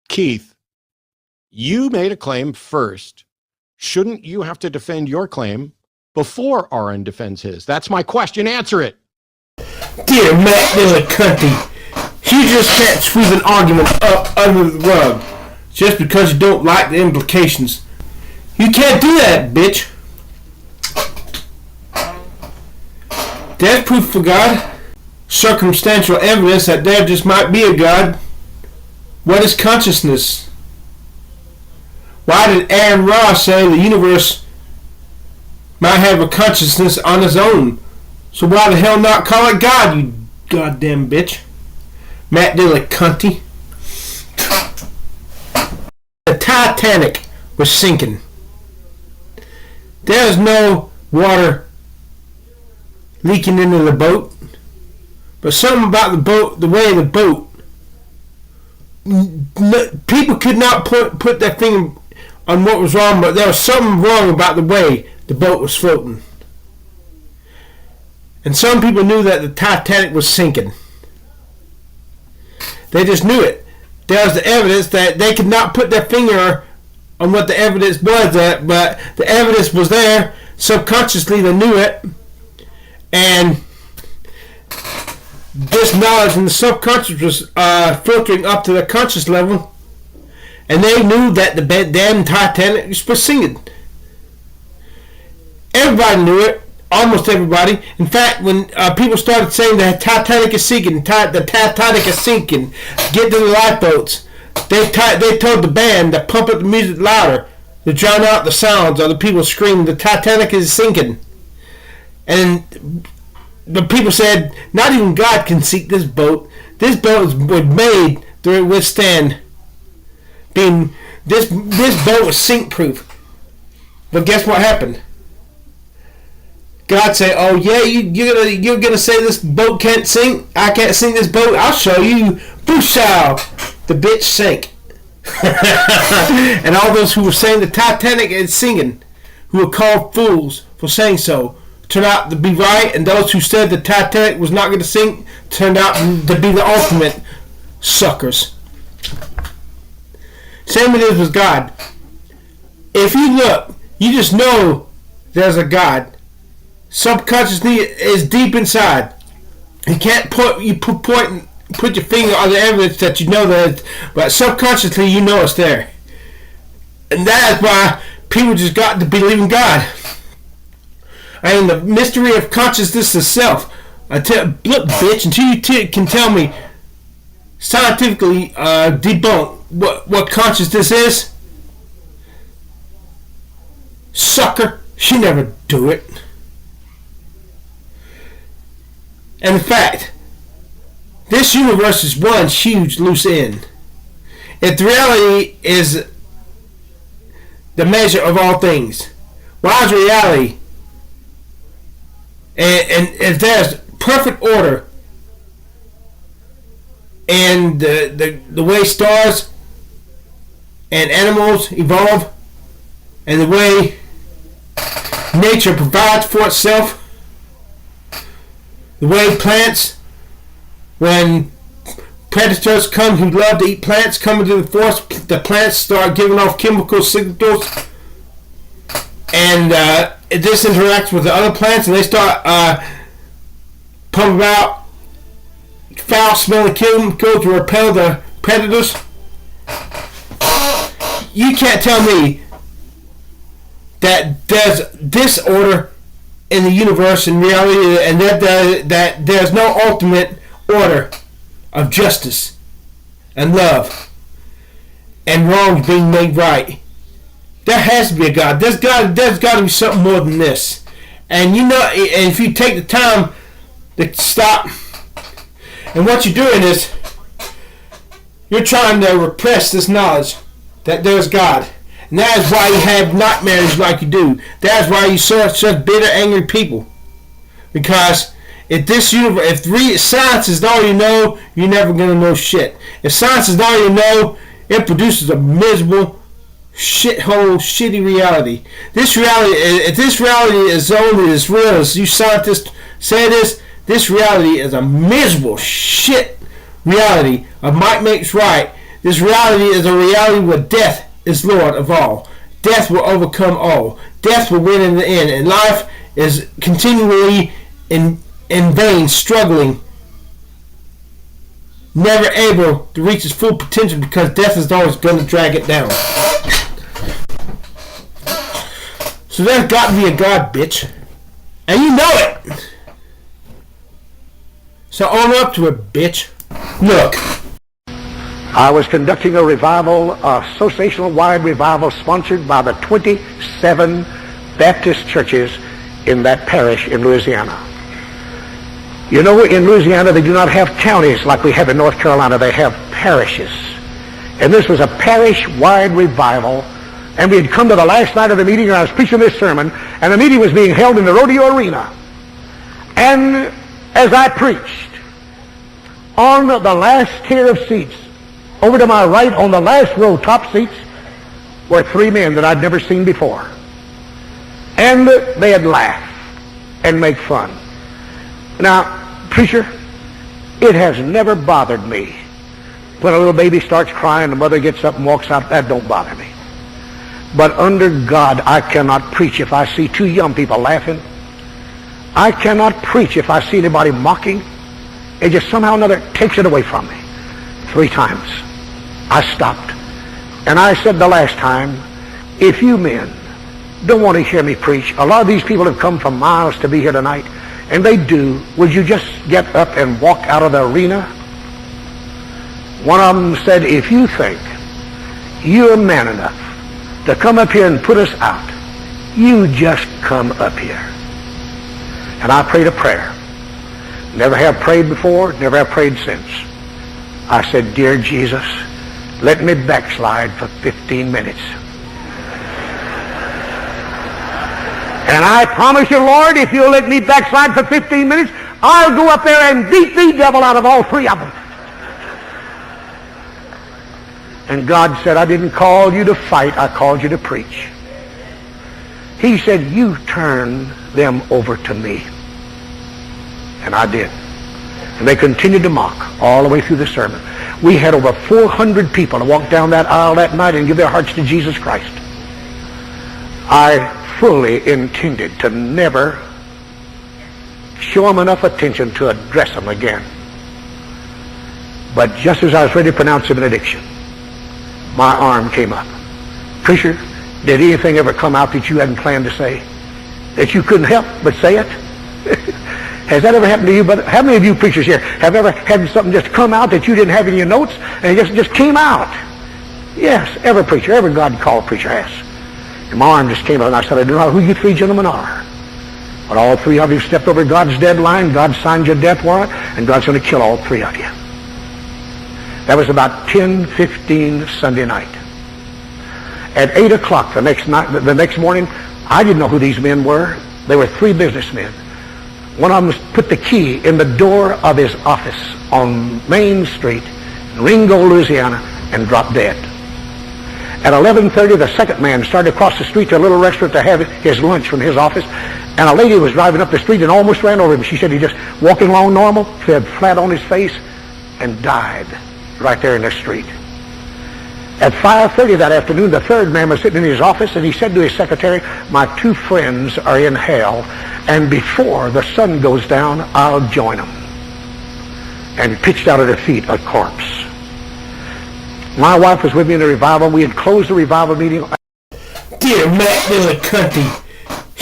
Keith, you made a claim first. Shouldn't you have to defend your claim before RN defends his? That's my question. Answer it. Dear Matt Millicanti, you just can't sweep an argument up under the rug just because you don't like the implications. You can't do that, bitch. There's proof for God. Circumstantial evidence that there just might be a God. What is consciousness? Why did Aaron Ross say the universe might have a consciousness on its own? So why the hell not call it God, you goddamn bitch? Matt Dillacunty. The Titanic was sinking. There was no water leaking into the boat, but something about the boat, the way of the boat, people could not put their finger on what was wrong, but there was something wrong about the way the boat was floating. And some people knew that the Titanic was sinking. They just knew it. There was the evidence that they could not put their finger on what the evidence was, but the evidence was there. Subconsciously they knew it. And this knowledge in the subconscious was filtering up to the conscious level. And they knew that the damn Titanic was sinking. Everybody knew it. Almost everybody. In fact, when people started saying the Titanic is sinking, the Titanic is sinking, get to the lifeboats, they told the band to pump up the music louder to drown out the sounds of the people screaming, the Titanic is sinking. And the people said, not even God can sink this boat. This boat was made to withstand being, this boat was sink proof. But guess what happened? God said, "Oh yeah, you're gonna say this boat can't sink? I can't sink this boat. I'll show you." Booshow, the bitch sank. And all those who were saying the Titanic is sinking, who were called fools for saying so, turned out to be right. And those who said the Titanic was not going to sink turned out to be the ultimate suckers. Same it is with God. If you look, you just know there's a God. Subconsciously is deep inside. You can't put your finger on the evidence that you know that, but subconsciously you know it's there. And that is why people just got to believe in God. I mean, the mystery of consciousness itself. Look, bitch, until you can tell me scientifically debunk what consciousness is, sucker, you never do it. And in fact, this universe is one huge loose end. If the reality is the measure of all things, why is reality? And if there's perfect order and the way stars and animals evolve and the way nature provides for itself, the way plants, when predators come who love to eat plants come into the forest, the plants start giving off chemical signals, and this interacts with the other plants, and they start pumping out foul-smelling chemicals to repel the predators. You can't tell me that there's disorder in the universe and reality, and that there's no ultimate order of justice and love and wrongs being made right. There has to be a God. There's got to be something more than this. And you know, and if you take the time to stop, and what you're doing is you're trying to repress this knowledge that there's God. And that is why you have nightmares like you do. That is why you such bitter, angry people. Because if this universe, if science is all you know, you're never gonna know shit. If science is all you know, it produces a miserable, shithole, shitty reality. This reality, if this reality is only as real as you scientists say this reality is a miserable shit reality of might makes right This reality is a reality where death is Lord of all. Death will overcome all. Death will win in the end. And life is continually in vain, struggling, never able to reach its full potential because death is always going to drag it down. So there's got to be a God, bitch. And you know it. So own up to it, bitch. Look. I was conducting a revival, associational-wide revival sponsored by the 27 Baptist churches in that parish in Louisiana. You know, in Louisiana they do not have counties like we have in North Carolina. They have parishes. And this was a parish-wide revival. And we had come to the last night of the meeting, and I was preaching this sermon, and the meeting was being held in the rodeo arena. And as I preached, on the last tier of seats, over to my right, on the last row, top seats, were three men that I'd never seen before. And they'd laugh and make fun. Now, preacher, it has never bothered me. When a little baby starts crying, the mother gets up and walks out, that don't bother me. But under God, I cannot preach if I see two young people laughing. I cannot preach if I see anybody mocking. It just somehow or another takes it away from me. 3 times. I stopped. And I said the last time, if you men don't want to hear me preach, a lot of these people have come from miles to be here tonight, and they do, would you just get up and walk out of the arena? One of them said, if you think you're man enough to come up here and put us out, you just come up here. And I prayed a prayer. Never have prayed before, never have prayed since. I said, dear Jesus, let me backslide for 15 minutes. And I promise you, Lord, if you'll let me backslide for 15 minutes, I'll go up there and beat the devil out of all 3 of them. And God said, I didn't call you to fight, I called you to preach. He said, you turn them over to me. And I did. And they continued to mock all the way through the sermon. We had over 400 people to walk down that aisle that night and give their hearts to Jesus Christ. I fully intended to never show them enough attention to address them again. But just as I was ready to pronounce the benediction, my arm came up. Preacher, did anything ever come out that you hadn't planned to say? That you couldn't help but say it? Has that ever happened to you? But how many of you preachers here have ever had something just come out that you didn't have in your notes and it just came out? Yes, every preacher, every God-called preacher has. And my arm just came out and I said, I don't know who you 3 gentlemen are. But all 3 of you stepped over God's deadline, God signed your death warrant, and God's going to kill all 3 of you. That was about 10:15 Sunday night. At 8 o'clock the next morning, I didn't know who these men were. They were 3 businessmen. One of them put the key in the door of his office on Main Street, in Ringo, Louisiana, and dropped dead. At 11:30, the second man started across the street to a little restaurant to have his lunch from his office, and a lady was driving up the street and almost ran over him. She said he just walking along normal, fell flat on his face, and died right there in the street. At 5:30 that afternoon, the third man was sitting in his office, and he said to his secretary, my 2 friends are in hell, and before the sun goes down, I'll join them. And pitched out at their feet a corpse. My wife was with me in the revival. We had closed the revival meeting. Dear Matt Millicanti,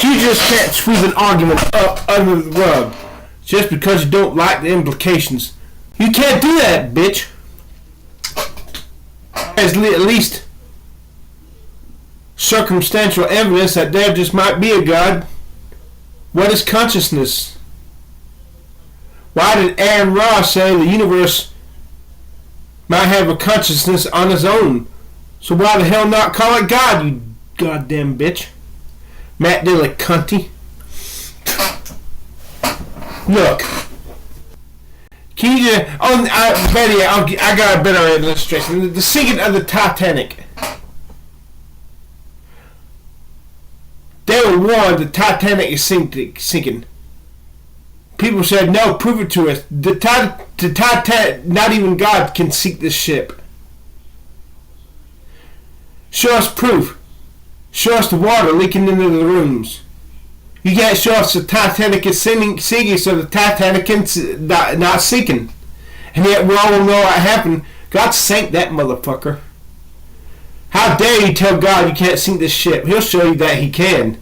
you just can't sweep an argument up under the rug just because you don't like the implications. You can't do that, bitch. There's at least circumstantial evidence that there just might be a God. What is consciousness? Why did Aaron Ross say the universe might have a consciousness on its own? So why the hell not call it God, you goddamn bitch? Matt Dillacunty. Look. Can you just... Oh, I got a better illustration. The sinking of the Titanic. They were warned the Titanic is sinking. People said, no, prove it to us. The Titanic, not even God can sink this ship. Show us proof. Show us the water leaking into the rooms. You can't show us the Titanic is sinking, so the Titanic is not sinking. And yet we all know what happened. God sank that motherfucker. How dare you tell God you can't sink this ship? He'll show you that he can.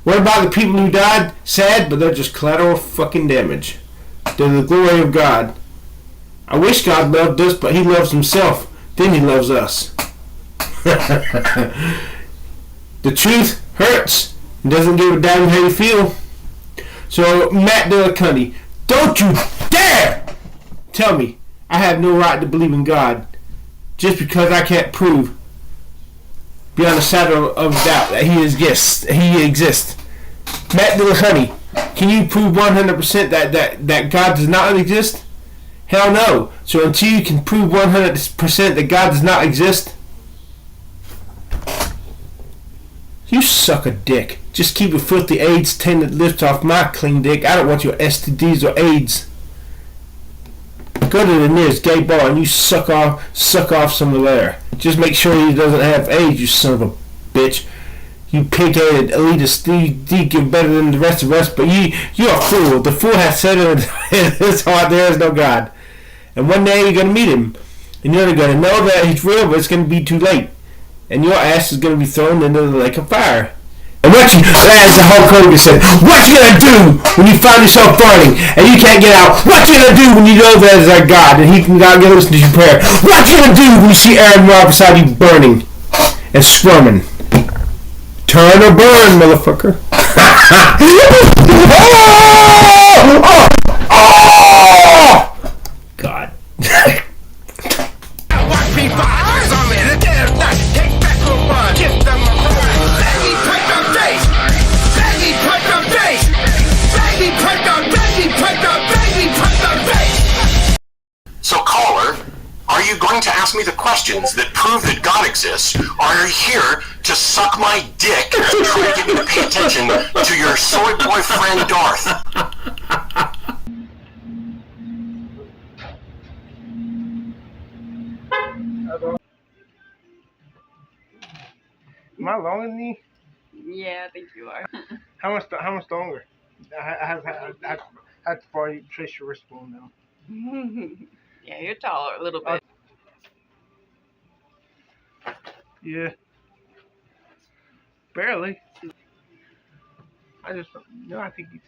What about the people who died? Sad, but they're just collateral fucking damage. They're the glory of God. I wish God loved us, but he loves himself. Then he loves us. The truth hurts. It doesn't give a damn how you feel. So, Matt Dillacunny, don't you dare tell me I have no right to believe in God just because I can't prove beyond a shadow of doubt that he exists. Matt Dillacunny, can you prove 100% that God does not exist? Hell no. So until you can prove 100% that God does not exist, you suck a dick. Just keep your filthy AIDS tainted lips off my clean dick. I don't want your STDs or AIDS. Go to the nearest gay bar and you suck off some of there. Just make sure he doesn't have AIDS, you son of a bitch. You pig-headed elitist, you think you're better than the rest of us, but you're a fool. The fool has said in his heart there is no God. And one day you're going to meet him. And you're going to know that he's real, but it's going to be too late. And your ass is going to be thrown into the lake of fire. And as the Hulk Hogan said, what you going to do when you find yourself burning and you can't get out? What you going to do when you know that is our God and he can God get listen to your prayer? What you going to do when you see Aaron Robb beside you burning and squirming? Turn or burn, motherfucker. God. Watch me fire. Take back the one. Give them a run. Let me put the face. Let me put the face. Let me put the face. So, caller, are you going to ask me the questions that prove that God exists, or are you here to suck my dick and try to get me to pay attention to your soy boy friend Darth? Am I longer than you? Yeah, I think you are. How much longer? I have to probably trace your wristbone now. Yeah, you're taller a little bit. Yeah. Barely. I think you...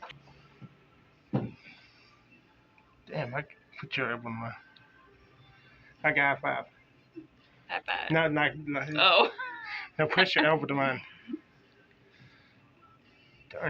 Damn, I put your elbow on my... I got high five. High five. No, Oh. no, press your elbow to mine.